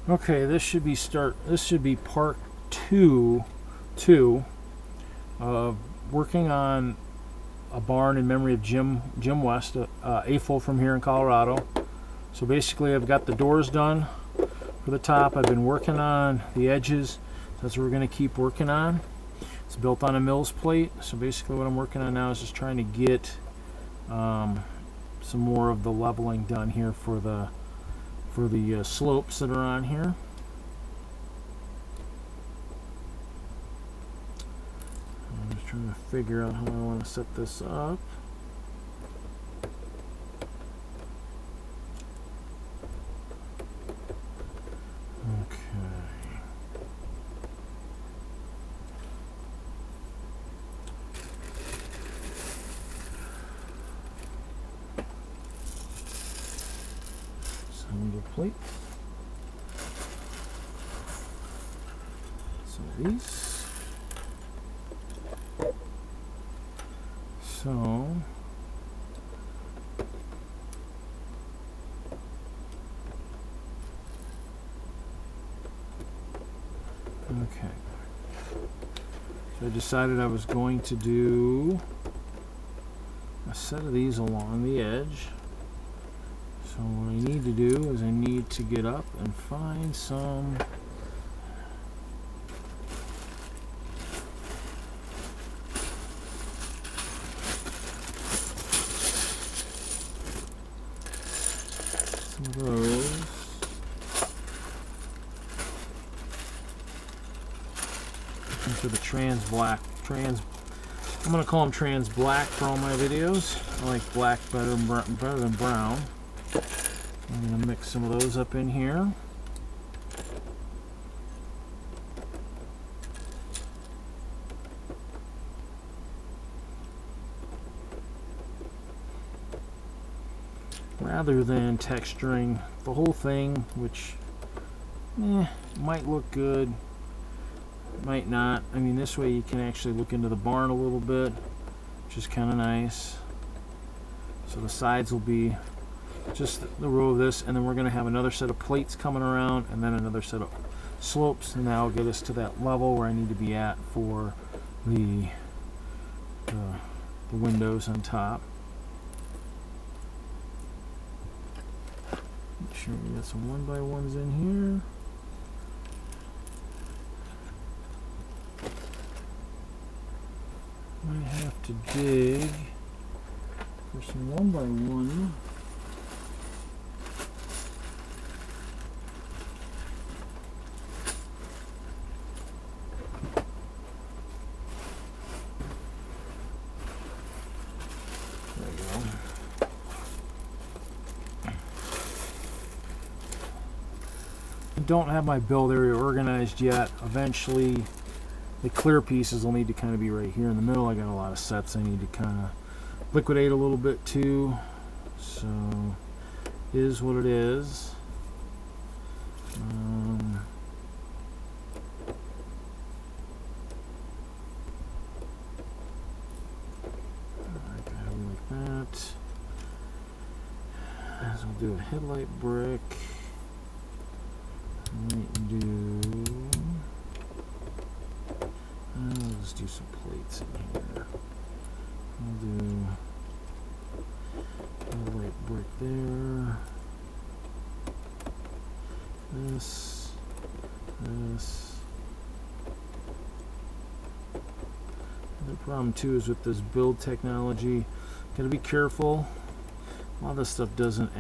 Okay, this should be part two of working on a barn in memory of Jim West, AFOL from here in Colorado. So basically I've got the doors done for the top. I've been working on the edges. That's what we're going to keep working on. It's built on a Mills plate. So basically what I'm working on now is just trying to get some more of the leveling done here for the slopes that are on here. I'm just trying to figure out how I want to set this up. Okay. Single plate. So these. So okay. So I decided I was going to do a set of these along the edge. So what I need to do is I need to get up and find some of those. Looking for the I'm going to call them trans black for all my videos. I like black better than brown. I'm going to mix some of those up in here. Rather than texturing the whole thing, which might look good, might not. I mean, this way you can actually look into the barn a little bit, which is kind of nice. So the sides will be just the row of this, and then we're going to have another set of plates coming around, and then another set of slopes, and that'll get us to that level where I need to be at for the windows on top. Make sure we got some 1x1s in here. Might have to dig for some 1x1. There we go. I don't have my build area organized yet. Eventually the clear pieces will need to kind of be right here in the middle. I got a lot of sets I need to kind of liquidate a little bit too. So is what it is. Like that. As we'll do a headlight brick. Might do. Let's do some plates in here. We'll do a light brick there. This. The problem too is with this build technology, gotta be careful. A lot of this stuff doesn't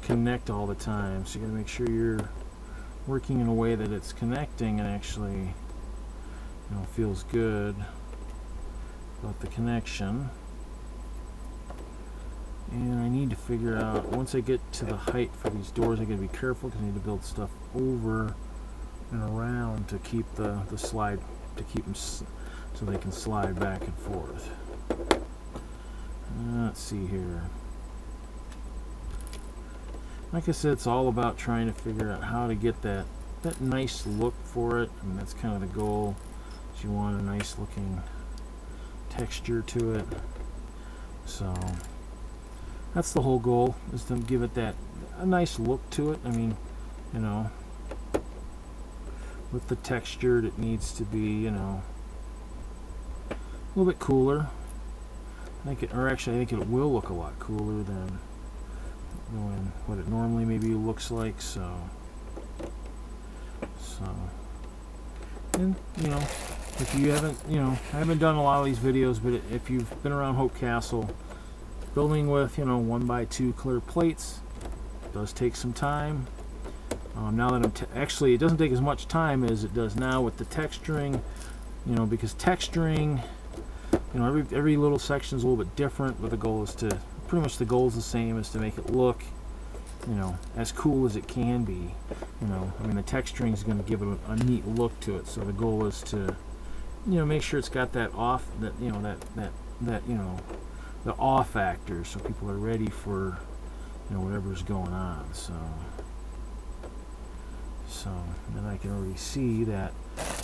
connect all the time, so you gotta make sure you're working in a way that it's connecting and actually, feels good about the connection. And I need to figure out, once I get to the height for these doors, I gotta be careful because I need to build stuff over and around to keep the slide, to keep them so they can slide back and forth. Let's see here. Like I said, it's all about trying to figure out how to get that nice look for it. I mean, that's kind of the goal. Is you want a nice looking texture to it. So that's the whole goal, is to give it that a nice look to it. I mean, you know, with the texture, it needs to be, you know, a little bit cooler. I think it, or actually, I think it will look a lot cooler than what it normally maybe looks like. So, and you know, if you haven't, you know, I haven't done a lot of these videos, but if you've been around Hope Castle, building with, you know, 1x2 clear plates does take some time. Now that I'm actually, it doesn't take as much time as it does now with the texturing, you know, because texturing, you know, every little section is a little bit different, but the goal is to, pretty much the goal is the same, is to make it look, you know, as cool as it can be. You know, I mean, the texturing is going to give it a neat look to it, so the goal is to, you know, make sure it's got that off, that, you know, that you know, the awe factor, so people are ready for, you know, whatever's going on. So then I can already see that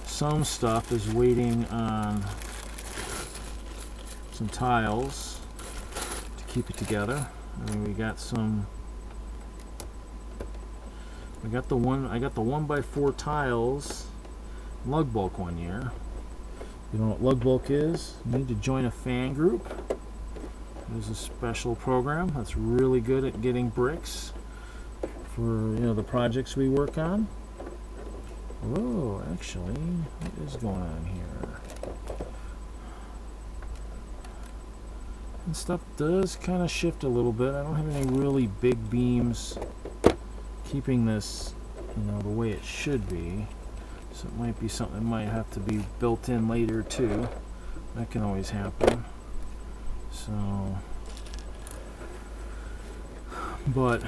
some stuff is waiting on some tiles to keep it together. I mean, we got some. I got the 1x4 tiles lug bulk one year. You know what lug bulk is? You need to join a fan group. There's a special program that's really good at getting bricks for, you know, the projects we work on. Oh, actually, what is going on here? And stuff does kind of shift a little bit. I don't have any really big beams keeping this, you know, the way it should be. So it might be something that might have to be built in later too. That can always happen. So, but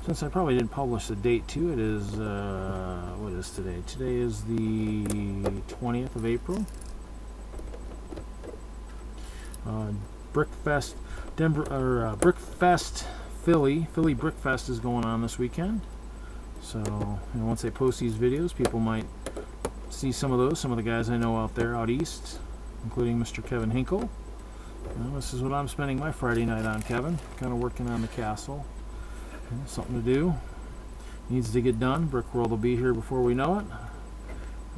since I probably didn't publish the date too, it is what is today? Today is the 20th of April. Brickfest Denver, or Brickfest Philly Brickfest is going on this weekend. So, you know, once I post these videos, people might see some of those. Some of the guys I know out there out east, including Mr. Kevin Hinkle. Well, this is what I'm spending my Friday night on, Kevin. Kind of working on the castle. You know, something to do. Needs to get done. Brickworld will be here before we know it.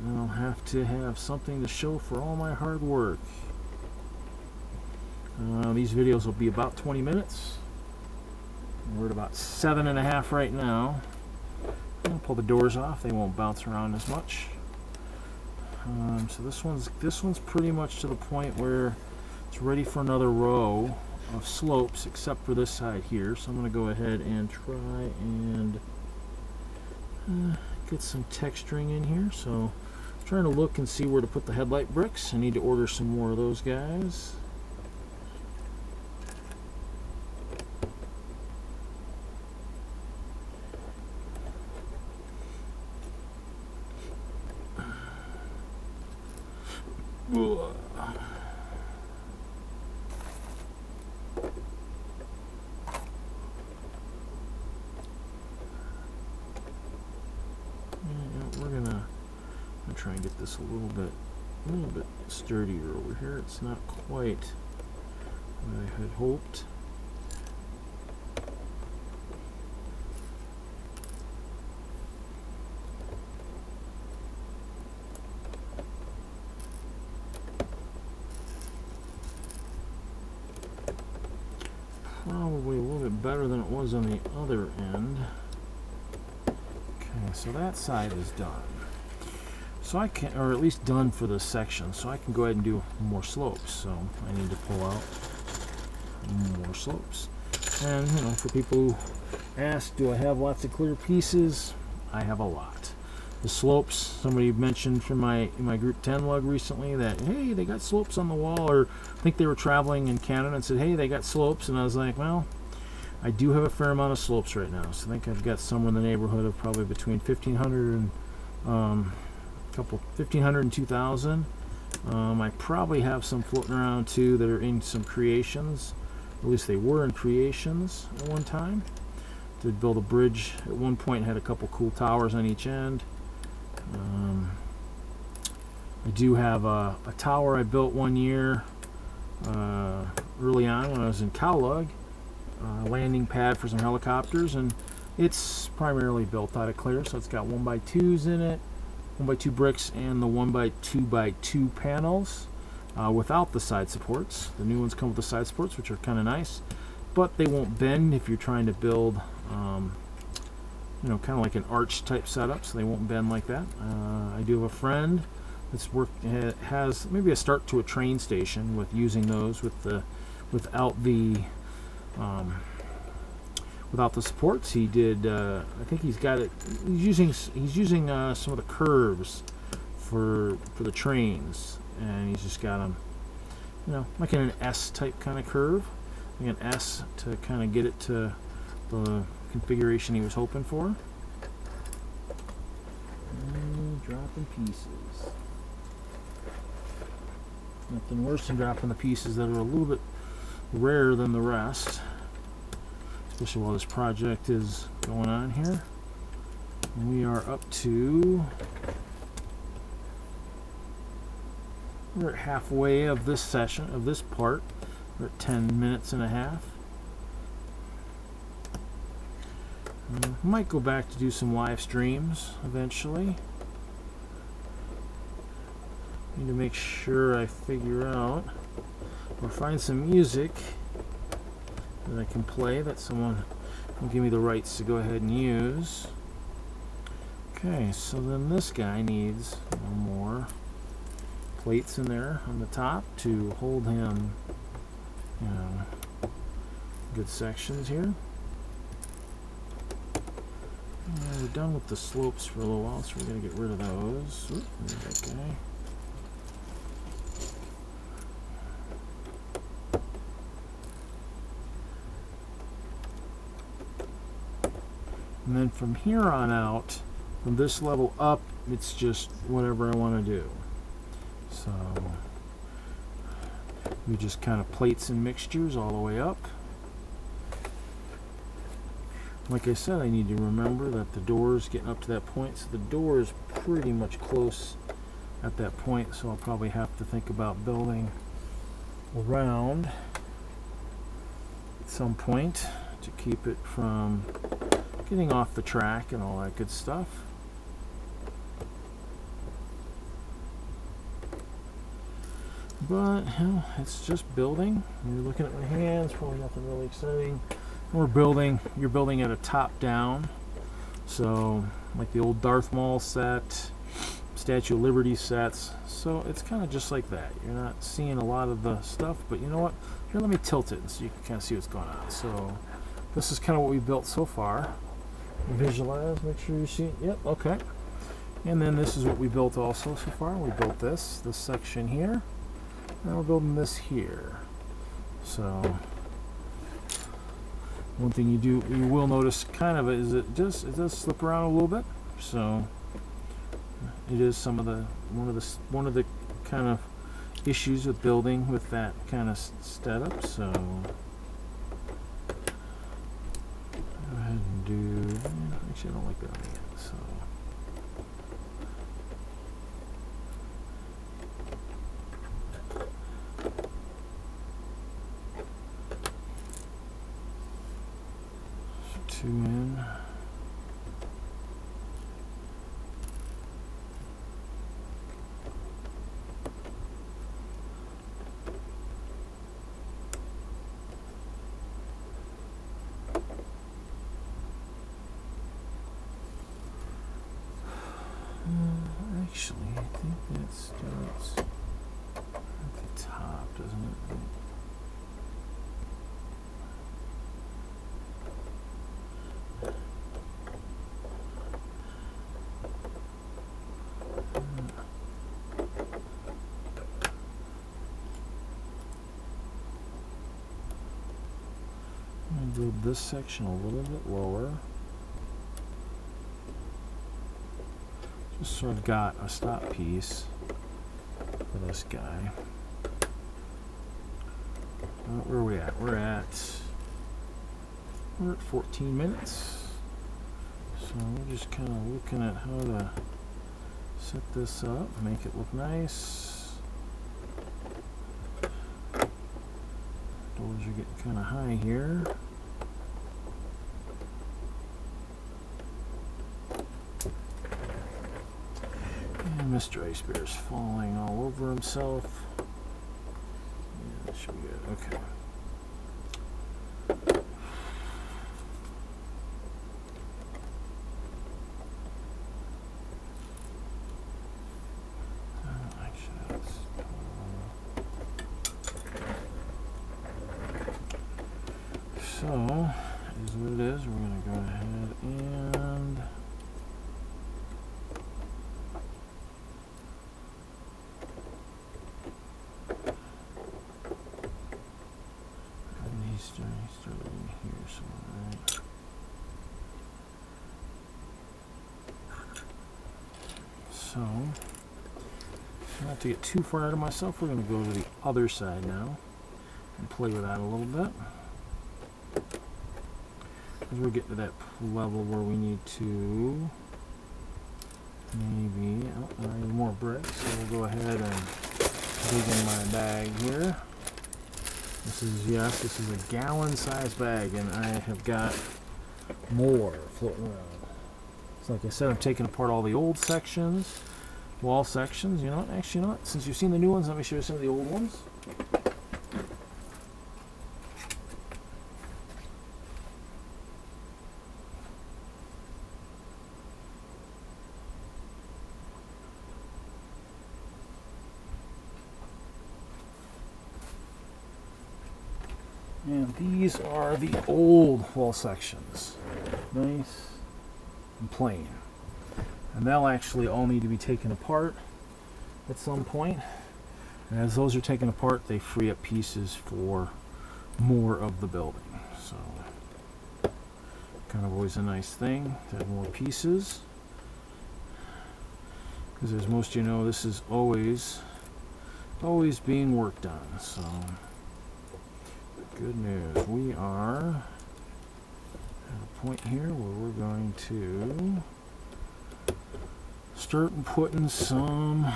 And I'll have to have something to show for all my hard work. These videos will be about 20 minutes. We're at about 7.5 right now. I'll pull the doors off; they won't bounce around as much. So this one's pretty much to the point where it's ready for another row of slopes, except for this side here. So I'm going to go ahead and try and get some texturing in here. So I'm trying to look and see where to put the headlight bricks. I need to order some more of those guys. We're gonna try and get this a little bit sturdier over here. It's not quite what I had hoped. Probably a little bit better than it was on the other end. Okay, so that side is done. So I can, or at least done for this section, so I can go ahead and do more slopes. So I need to pull out more slopes. And, you know, for people who ask, do I have lots of clear pieces? I have a lot. The slopes, somebody mentioned from my group 10 lug recently that, hey, they got slopes on the wall, or I think they were traveling in Canada and said, hey, they got slopes. And I was like, well, I do have a fair amount of slopes right now. So I think I've got somewhere in the neighborhood of probably between 1,500 and 1,500 and 2,000. I probably have some floating around too that are in some creations. At least they were in creations at one time. Did build a bridge at one point, had a couple cool towers on each end. I do have a tower I built one year early on when I was in Cowlug. landing pad for some helicopters, and it's primarily built out of clear, so it's got 1x2s in it, 1x2 bricks, and the 1x2x2 panels without the side supports. The new ones come with the side supports, which are kind of nice, but they won't bend if you're trying to build you know, kind of like an arch type setup, so they won't bend like that. I do have a friend that's has maybe a start to a train station with using those with the without the supports. He did. I think he's got it. He's using some of the curves for the trains, and he's just got them, you know, like in an S type kind of curve, like an S to kind of get it to the configuration he was hoping for. And dropping pieces. Nothing worse than dropping the pieces that are a little bit rarer than the rest, especially while this project is going on here. And we are up to, we're at halfway of this session, of this part. We're at 10 minutes and a half. Might go back to do some live streams eventually. Need to make sure I figure out or find some music that I can play that someone will give me the rights to go ahead and use. Okay, so then this guy needs more plates in there on the top to hold him, you know, good sections here. We're done with the slopes for a little while, so we're going to get rid of those. Oop, there's that guy. And then from here on out, from this level up, it's just whatever I want to do. So we just kind of plates and mixtures all the way up. Like I said, I need to remember that the door is getting up to that point, so the door is pretty much close at that point, so I'll probably have to think about building around at some point to keep it from getting off the track and all that good stuff. But hell, it's just building. You're looking at my hands, probably nothing really exciting. We're building, you're building at a top down, so like the old Darth Maul set, Statue of Liberty sets, so it's kind of just like that. You're not seeing a lot of the stuff, but you know what, here, let me tilt it so you can kind of see what's going on. So this is kind of what we built so far. Visualize, make sure you see, yep, okay. And then this is what we built also so far. We built this section here, and we're building this here. So one thing you will notice kind of is it does slip around a little bit. So it is one of the kind of issues with building with that kind of setup. So go ahead and do. Actually, I don't like that on the end. So. Two in. Actually, I think that starts at the top, doesn't it? I'm going to build this section a little bit lower. Just sort of got a stop piece for this guy. Where are we at? We're at 14 minutes. So we're just kind of looking at how to set this up, make it look nice. Doors are getting kind of high here. Mr. Ice Bear is falling all over himself. Yeah, that should be good. Okay. So, is what it is. We're going to go ahead and he's starting here somewhere, right? So, not to get too far out of myself, we're going to go to the other side now and play with that a little bit. As we get to that level where we need to maybe, I need more bricks, so we'll go ahead and dig in my bag here. This is a gallon-sized bag, and I have got more floating around. So like I said, I'm taking apart all the old sections, wall sections. You know what? Actually, you know what? Since you've seen the new ones, let me show you some of the old ones. And these are the old wall sections. Nice and plain. And they'll actually all need to be taken apart at some point. And as those are taken apart, they free up pieces for more of the building. So, kind of always a nice thing to have more pieces. Because as most of you know, this is always being worked on. So, good news. We are at a point here where we're going to start putting some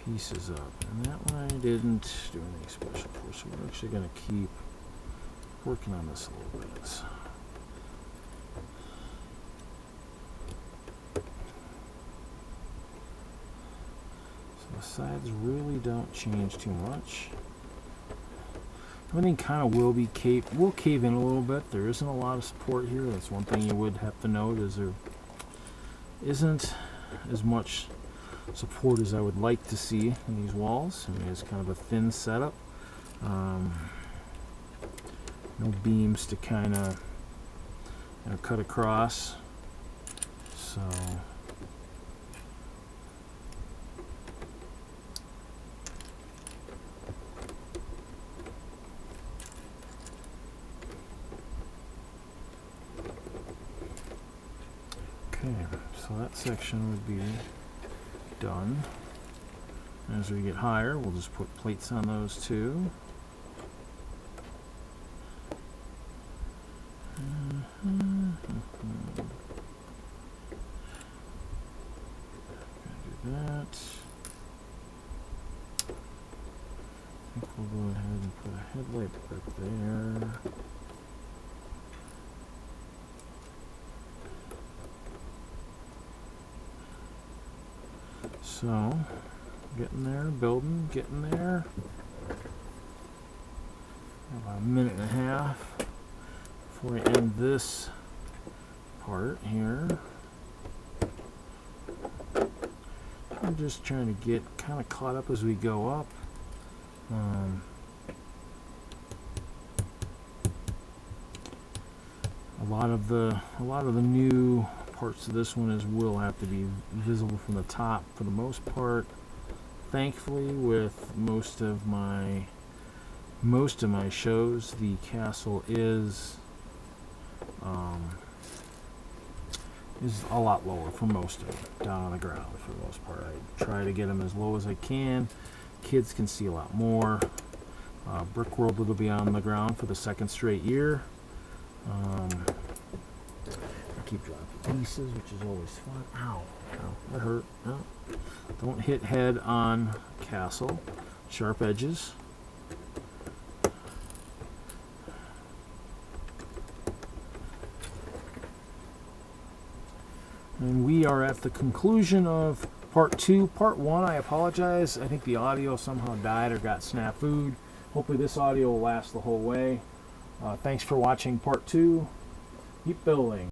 pieces up. And that one I didn't do anything special for, so we're actually going to keep working on this a little bit. So the sides really don't change too much. Everything kind of will cave in a little bit. There isn't a lot of support here. That's one thing you would have to note, is there isn't as much support as I would like to see in these walls. I mean, it's kind of a thin setup. No beams to kind of cut across. So okay, so that section would be done. As we get higher, we'll just put plates on those too. Do that. I think we'll go ahead and put a headlight right there. So, getting there, building, getting there. About a minute and a half before we end this part here. I'm just trying to get kind of caught up as we go up. A lot of the new parts of this one will have to be visible from the top for the most part. Thankfully, with most of my shows, the castle is a lot lower for most of them, down on the ground for the most part. I try to get them as low as I can. Kids can see a lot more. Brick World will be on the ground for the second straight year. I keep dropping pieces, which is always fun. Ow, ow, that hurt. No. Don't hit head on castle. Sharp edges. And we are at the conclusion of part 2. Part 1, I apologize. I think the audio somehow died or got snafu'd. Hopefully this audio will last the whole way. Thanks for watching part 2. Keep building.